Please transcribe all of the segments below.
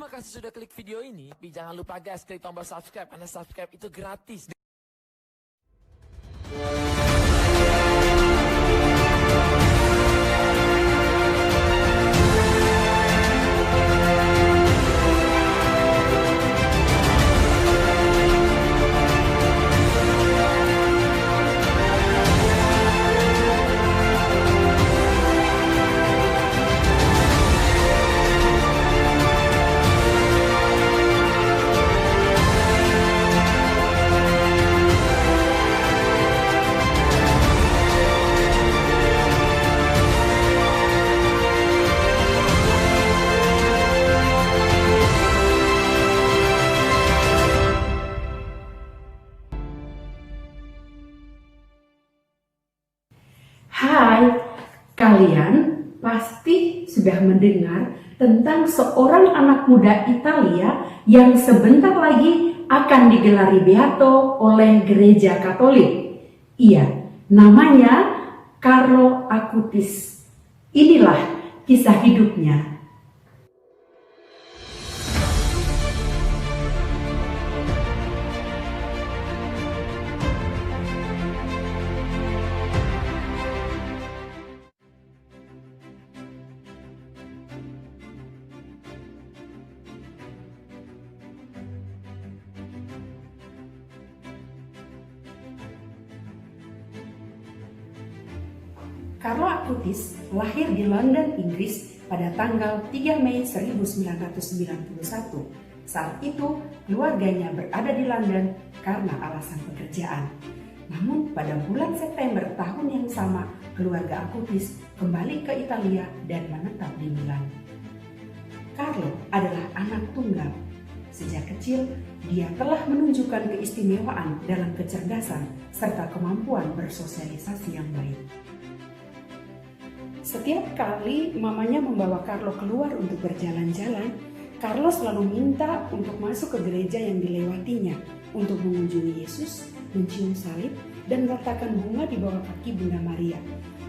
Terima kasih sudah klik video ini. Tapi jangan lupa guys, klik tombol subscribe. Karena subscribe itu gratis. Hai, kalian pasti sudah mendengar tentang seorang anak muda Italia yang sebentar lagi akan digelari beato oleh gereja Katolik. Iya, namanya Carlo Acutis. Inilah kisah hidupnya. Carlo Acutis lahir di London, Inggris pada tanggal 3 Mei 1991. Saat itu, keluarganya berada di London karena alasan pekerjaan. Namun, pada bulan September tahun yang sama, keluarga Acutis kembali ke Italia dan menetap di Milan. Carlo adalah anak tunggal. Sejak kecil, dia telah menunjukkan keistimewaan dalam kecerdasan serta kemampuan bersosialisasi yang baik. Setiap kali mamanya membawa Carlo keluar untuk berjalan-jalan, Carlo selalu minta untuk masuk ke gereja yang dilewatinya untuk mengunjungi Yesus, mencium salib, dan meletakkan bunga di bawah kaki Bunda Maria.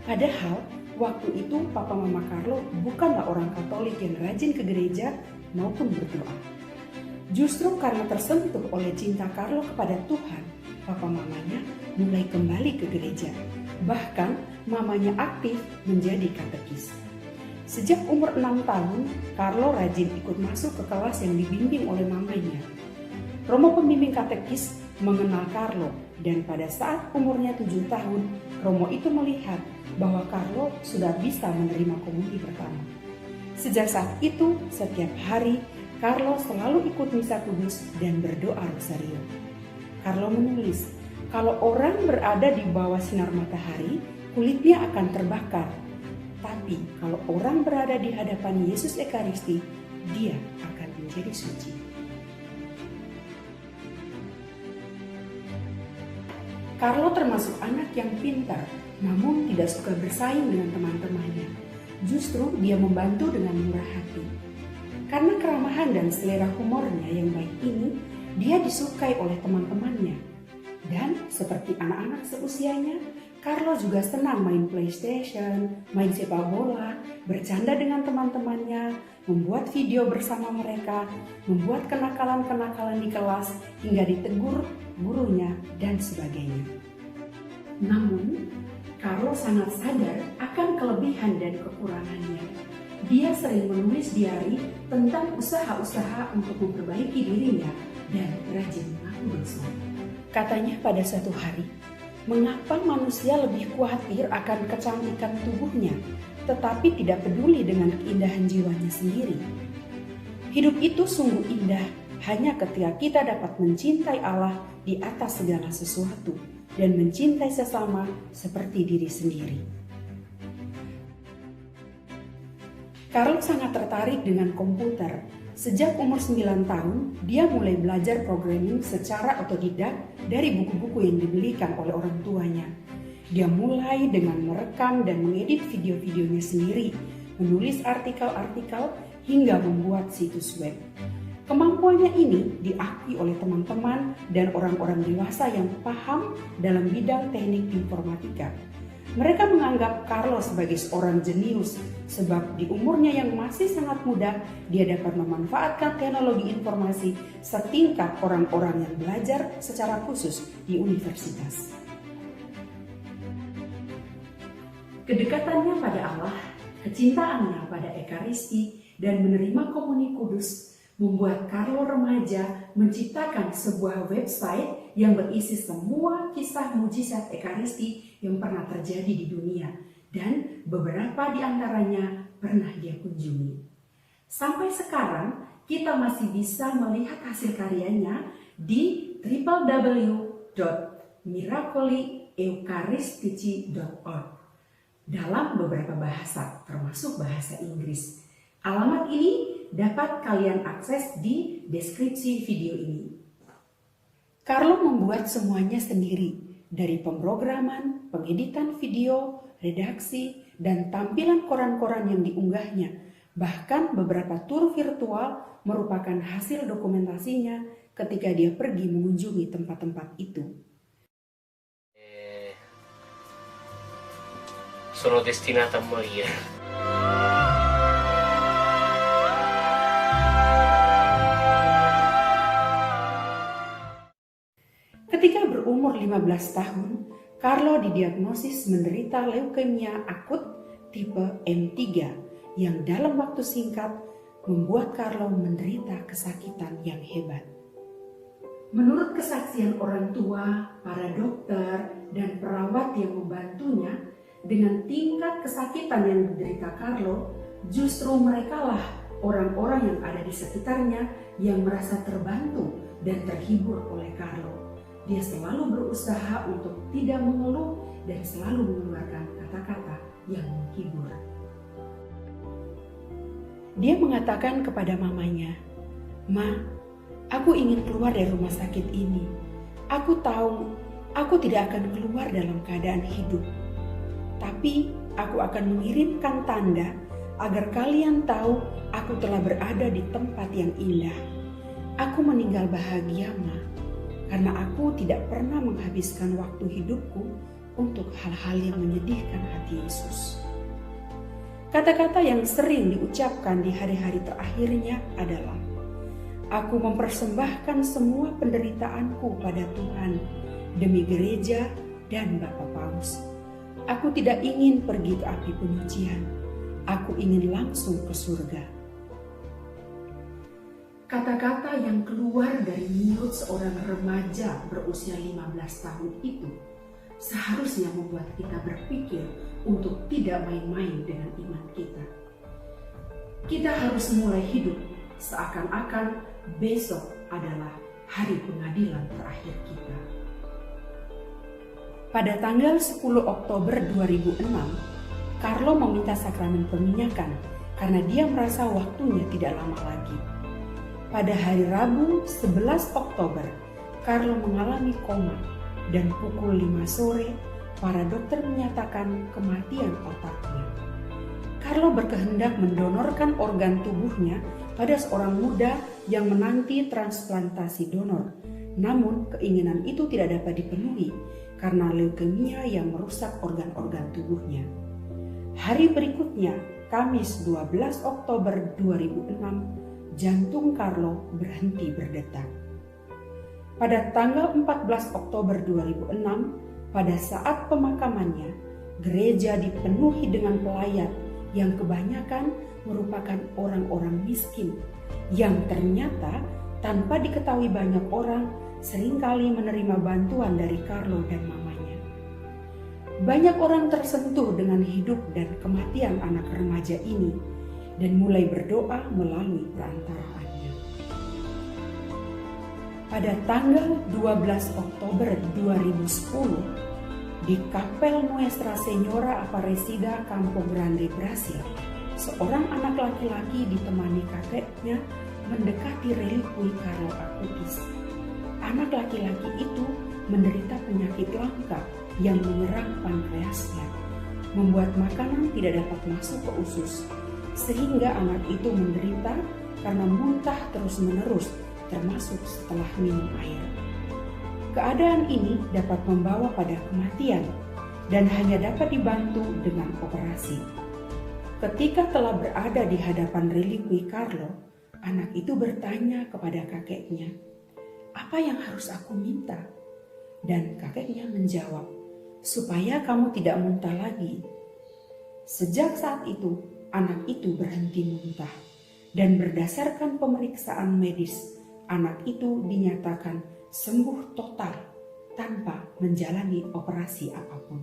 Padahal, waktu itu papa mama Carlo bukanlah orang Katolik yang rajin ke gereja maupun berdoa. Justru karena tersentuh oleh cinta Carlo kepada Tuhan, papa mamanya mulai kembali ke gereja. Bahkan, mamanya aktif menjadi katekis. Sejak umur 6 tahun, Carlo rajin ikut masuk ke kelas yang dibimbing oleh mamanya. Romo pembimbing katekis mengenal Carlo, dan pada saat umurnya 7 tahun, Romo itu melihat bahwa Carlo sudah bisa menerima komuni pertama. Sejak saat itu, setiap hari, Carlo selalu ikut misa kudus dan berdoa rosario. Carlo menulis, kalau orang berada di bawah sinar matahari, kulitnya akan terbakar. Tapi kalau orang berada di hadapan Yesus Ekaristi, dia akan menjadi suci. Carlo termasuk anak yang pintar, namun tidak suka bersaing dengan teman-temannya. Justru dia membantu dengan murah hati. Karena keramahan dan selera humornya yang baik ini, dia disukai oleh teman-temannya. Dan seperti anak-anak seusianya, Carlo juga senang main PlayStation, main sepak bola, bercanda dengan teman-temannya, membuat video bersama mereka, membuat kenakalan-kenakalan di kelas, hingga ditegur gurunya, dan sebagainya. Namun, Carlo sangat sadar akan kelebihan dan kekurangannya. Dia sering menulis diari tentang usaha-usaha untuk memperbaiki dirinya dan rajin mengaku dosa. Katanya pada suatu hari, mengapa manusia lebih khawatir akan kecantikan tubuhnya, tetapi tidak peduli dengan keindahan jiwanya sendiri? Hidup itu sungguh indah hanya ketika kita dapat mencintai Allah di atas segala sesuatu dan mencintai sesama seperti diri sendiri. Carlo sangat tertarik dengan komputer. Sejak umur 9 tahun, dia mulai belajar programming secara otodidak dari buku-buku yang dibelikan oleh orang tuanya. Dia mulai dengan merekam dan mengedit video-videonya sendiri, menulis artikel-artikel, hingga membuat situs web. Kemampuannya ini diakui oleh teman-teman dan orang-orang dewasa yang paham dalam bidang teknik informatika. Mereka menganggap Carlo sebagai seorang jenius sebab di umurnya yang masih sangat muda, dia dapat memanfaatkan teknologi informasi setingkat orang-orang yang belajar secara khusus di universitas. Kedekatannya pada Allah, kecintaannya pada Ekaristi, dan menerima komuni kudus membuat Carlo remaja menciptakan sebuah website yang berisi semua kisah mujizat Ekaristi yang pernah terjadi di dunia, dan beberapa di antaranya pernah dia kunjungi. Sampai sekarang kita masih bisa melihat hasil karyanya di www.miracolieucharistici.org dalam beberapa bahasa, termasuk bahasa Inggris. Alamat ini dapat kalian akses di deskripsi video ini. Carlo membuat semuanya sendiri, dari pemrograman, pengeditan video, redaksi, dan tampilan koran-koran yang diunggahnya. Bahkan beberapa tur virtual merupakan hasil dokumentasinya ketika dia pergi mengunjungi tempat-tempat itu. Sono destinata a morire. Ketika berumur 15 tahun, Carlo didiagnosis menderita leukemia akut tipe M3 yang dalam waktu singkat membuat Carlo menderita kesakitan yang hebat. Menurut kesaksian orang tua, para dokter, dan perawat yang membantunya, dengan tingkat kesakitan yang diderita Carlo, justru merekalah orang-orang yang ada di sekitarnya yang merasa terbantu dan terhibur oleh Carlo. Dia selalu berusaha untuk tidak mengeluh dan selalu mengeluarkan kata-kata yang menghibur. Dia mengatakan kepada mamanya, "Ma, aku ingin keluar dari rumah sakit ini. Aku tahu aku tidak akan keluar dalam keadaan hidup. Tapi aku akan mengirimkan tanda agar kalian tahu aku telah berada di tempat yang indah. Aku meninggal bahagia, Ma, karena aku tidak pernah menghabiskan waktu hidupku untuk hal-hal yang menyedihkan hati Yesus." Kata-kata yang sering diucapkan di hari-hari terakhirnya adalah, "Aku mempersembahkan semua penderitaanku pada Tuhan demi gereja dan Bapa Paus. Aku tidak ingin pergi ke api penyucian. Aku ingin langsung ke surga." Kata-kata yang keluar dari mulut seorang remaja berusia 15 tahun itu seharusnya membuat kita berpikir untuk tidak main-main dengan iman kita. Kita harus mulai hidup seakan-akan besok adalah hari pengadilan terakhir kita. Pada tanggal 10 Oktober 2006, Carlo meminta sakramen peminyakan karena dia merasa waktunya tidak lama lagi. Pada hari Rabu 11 Oktober, Carlo mengalami koma dan pukul 5 sore, para dokter menyatakan kematian otaknya. Carlo berkehendak mendonorkan organ tubuhnya pada seorang muda yang menanti transplantasi donor. Namun keinginan itu tidak dapat dipenuhi karena leukemia yang merusak organ-organ tubuhnya. Hari berikutnya, Kamis 12 Oktober 2006, jantung Carlo berhenti berdetak. Pada tanggal 14 Oktober 2006, pada saat pemakamannya, gereja dipenuhi dengan pelayat yang kebanyakan merupakan orang-orang miskin yang ternyata tanpa diketahui banyak orang seringkali menerima bantuan dari Carlo dan mamanya. Banyak orang tersentuh dengan hidup dan kematian anak remaja ini dan mulai berdoa melalui perantaraannya. Pada tanggal 12 Oktober 2010, di Kapel Nuestra Señora Aparecida Campo Grande, Brasil, seorang anak laki-laki ditemani kakeknya mendekati relikui Carlo Acutis. Anak laki-laki itu menderita penyakit langka yang menyerang pankreasnya, membuat makanan tidak dapat masuk ke usus, sehingga anak itu menderita karena muntah terus-menerus, termasuk setelah minum air. Keadaan ini dapat membawa pada kematian. dan hanya dapat dibantu dengan operasi. Ketika telah berada di hadapan relikwi Carlo, anak itu bertanya kepada kakeknya, "Apa yang harus aku minta?" Dan kakeknya menjawab, "Supaya kamu tidak muntah lagi." Sejak saat itu, anak itu berhenti muntah. Dan berdasarkan pemeriksaan medis, anak itu dinyatakan sembuh total tanpa menjalani operasi apapun.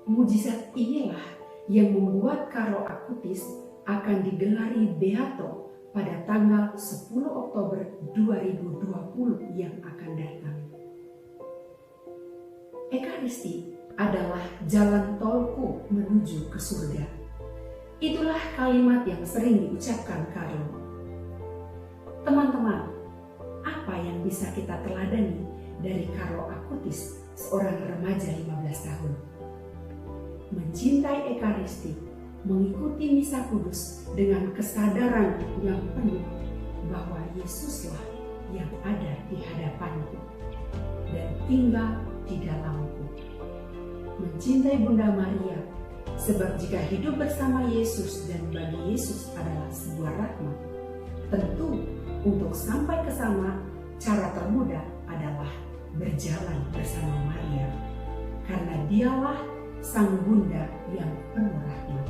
Mujizat inilah yang membuat Carlo Acutis akan digelari Beato pada tanggal 10 Oktober 2020 yang akan datang. Ekaristi adalah jalan tolku menuju ke surga. Itulah kalimat yang sering diucapkan Carlo. Teman-teman, apa yang bisa kita teladani dari Carlo Acutis, seorang remaja 15 tahun? Mencintai Ekaristi, mengikuti misa kudus dengan kesadaran yang penuh bahwa Yesuslah yang ada di hadapanku dan tinggal di dalamku. Mencintai Bunda Maria, sebab jika hidup bersama Yesus dan bagi Yesus adalah sebuah rahmat, tentu untuk sampai ke sana cara termudah adalah berjalan bersama Maria, karena dialah Sang Bunda yang penuh rahmat.